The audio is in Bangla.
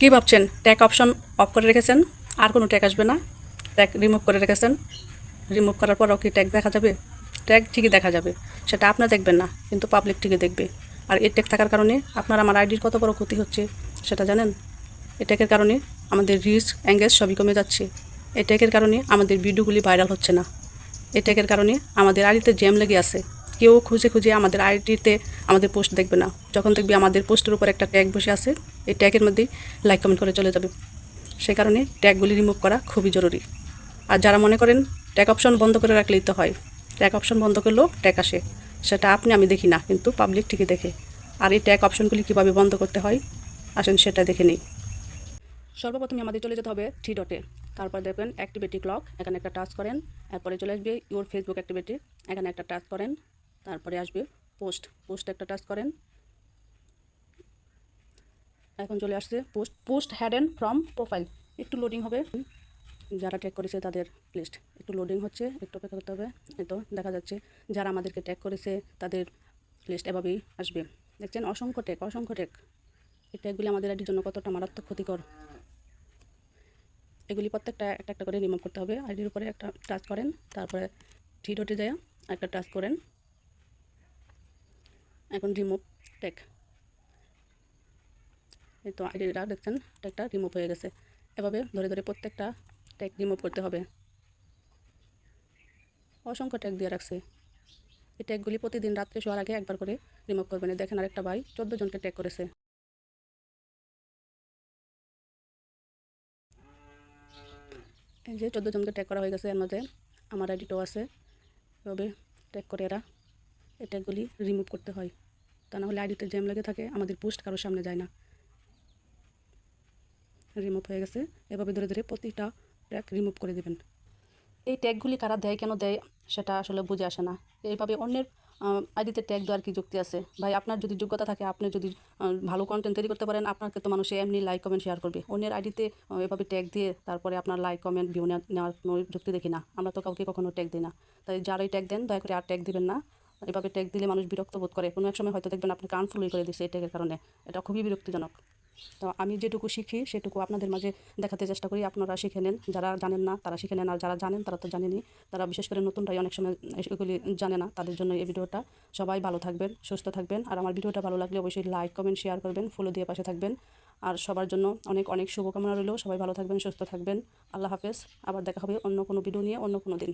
কি ভাবছেন ট্যাগ অপশন অফ করে রেখেছেন, আর কোনো ট্যাগ আসবে না? ট্যাগ রিমুভ করে রেখেছেন, রিমুভ করার পরও কি ট্যাগ দেখা যাবে? ট্যাগ ঠিকই দেখা যাবে, সেটা আপনার দেখবেন না কিন্তু পাবলিক ঠিকই দেখবে। আর এই ট্যাগ থাকার কারণে আপনার আমার আইডির কত বড় ক্ষতি হচ্ছে সেটা জানেন? এই ট্যাগের কারণে আমাদের রিচ এঙ্গেজ সবই কমে যাচ্ছে। এই ট্যাগের কারণে আমাদের ভিডিওগুলি ভাইরাল হচ্ছে না। এই ট্যাগের কারণে আমাদের আইডিতে জ্যাম লেগে আছে। কেউ খুঁজে খুঁজে আমাদের আইডিতে আমাদের পোস্ট দেখবে না। যখন দেখবি আমাদের পোস্টের উপর একটা ট্যাগ বসে আছে, এই ট্যাগের মধ্যেই লাইক কমেন্ট করে চলে যাবে। সেই কারণে ট্যাগগুলি রিমুভ করা খুবই জরুরি। আর যারা মনে করেন ট্যাগ অপশন বন্ধ করে রাখলেই তো হয়, ট্যাগ অপশন বন্ধ করলেও ট্যাগ আসে, সেটা আপনি আমি দেখি না কিন্তু পাবলিক ঠিকই দেখে। আর এই ট্যাগ অপশনগুলি কীভাবে বন্ধ করতে হয় আসেন সেটা দেখে নিই। সর্বপ্রথমে আমাদের চলে যেতে হবে থ্রি ডটে, তারপর দেখবেন অ্যাক্টিভিটি ক্লক, এখানে একটা টাচ করেন। এরপরে চলে আসবে ইউর ফেসবুক অ্যাক্টিভিটি, এখানে একটা টাচ করেন। তারপরে আসবে পোস্ট, পোস্ট একটা টাচ করেন। এখন চলে আসছে পোস্ট, পোস্ট হ্যাডেন ফ্রম প্রোফাইল, একটু লোডিং হবে। যারা ট্যাগ করেছে তাদের লিস্ট একটু লোডিং হচ্ছে, একটু অপেক্ষা করতে হবে। এই তো দেখা যাচ্ছে যারা আমাদেরকে ট্যাগ করেছে তাদের লিস্ট এভাবেই আসবে। দেখছেন অসংখ্য ট্যাগ, অসংখ্য ট্যাগ। এই ট্যাগগুলি আমাদের আইডির জন্য কতটা মারাত্মক ক্ষতিকর। এগুলি প্রত্যেকটা একটা একটা করে রিমুভ করতে হবে। আইডির উপরে একটা টাচ করেন, তারপরে থ্রি ডটে যায় একটা টাচ করেন। এখন রিমুভ ট্যাগ, এই তো আইডিটা দেখছেন ট্যাগটা রিমুভ হয়ে গেছে। এভাবে ধরে ধরে প্রত্যেকটা ট্যাগ রিমুভ করতে হবে। অসংখ্য ট্যাগ দিয়ে রাখছে। এই ট্যাগগুলি প্রতিদিন রাত্রে শোয়ার আগে একবার করে রিমুভ করবেন। দেখেন আরেকটা ভাই 14 জনকে ট্যাগ করেছে। এই যে 14 জনকে ট্যাগ করা হয়ে গেছে, এর মধ্যে আমার আইডিটাও আছে। এভাবে ট্যাগ করে এরা এই ট্যাগগুলি রিমুভ করতে হয়, তা না হলে আইডিতে জ্যাম লেগে থাকে, আমাদের পোস্ট কারোর সামনে যায় না। রিমুভ হয়ে গেছে। এভাবে ধরে ধরে প্রতিটা ট্যাগ রিমুভ করে দেবেন। এই ট্যাগগুলি কারা দেয়, কেন দেয় সেটা আসলে বুঝে আসে না। এইভাবে অন্যের আইডিতে ট্যাগ দেওয়ার কি যুক্তি আছে? ভাই আপনার যদি যোগ্যতা থাকে, আপনি যদি ভালো কন্টেন্ট তৈরি করতে পারেন, আপনাকে তো মানুষে এমনি লাইক কমেন্ট শেয়ার করবে। অন্যের আইডিতে এভাবে ট্যাগ দিয়ে তারপরে আপনার লাইক কমেন্ট ভিউ নেওয়ার কোনো যুক্তি দেখি না। আমরা তো কাউকে কখনো ট্যাগ দিই না। তাই যারাই ট্যাগ দেন দয়া করে আর ট্যাগ দিবেন না। এভাবে ট্যাগ দিলে মানুষ বিরক্ত বোধ করে। কোনো এক সময় হয়তো দেখবেন আপনাকে আনফলোই করে দিচ্ছে এই ট্যাগের কারণে। এটা খুবই বিরক্তিজনক। তো আমি যেটুকু শিখি সেটুকু আপনাদের মাঝে দেখাতে চেষ্টা করি, আপনারা শিখে নেন। যারা জানেন না তারা শিখে নেন, আর যারা জানেন তারা তো জানেনই। তারা বিশেষ করে নতুনরাই অনেক সময় এগুলি জানে না, তাদের জন্য এই ভিডিওটা। সবাই ভালো থাকবেন, সুস্থ থাকবেন। আর আমার ভিডিওটা ভালো লাগলে অবশ্যই লাইক কমেন্ট শেয়ার করবেন, ফলো দিয়ে পাশে থাকবেন। আর সবার জন্য অনেক অনেক শুভকামনা রইল। সবাই ভালো থাকবেন, সুস্থ থাকবেন। আল্লাহ হাফেজ। আবার দেখা হবে অন্য কোনো ভিডিও নিয়ে অন্য কোনো দিন।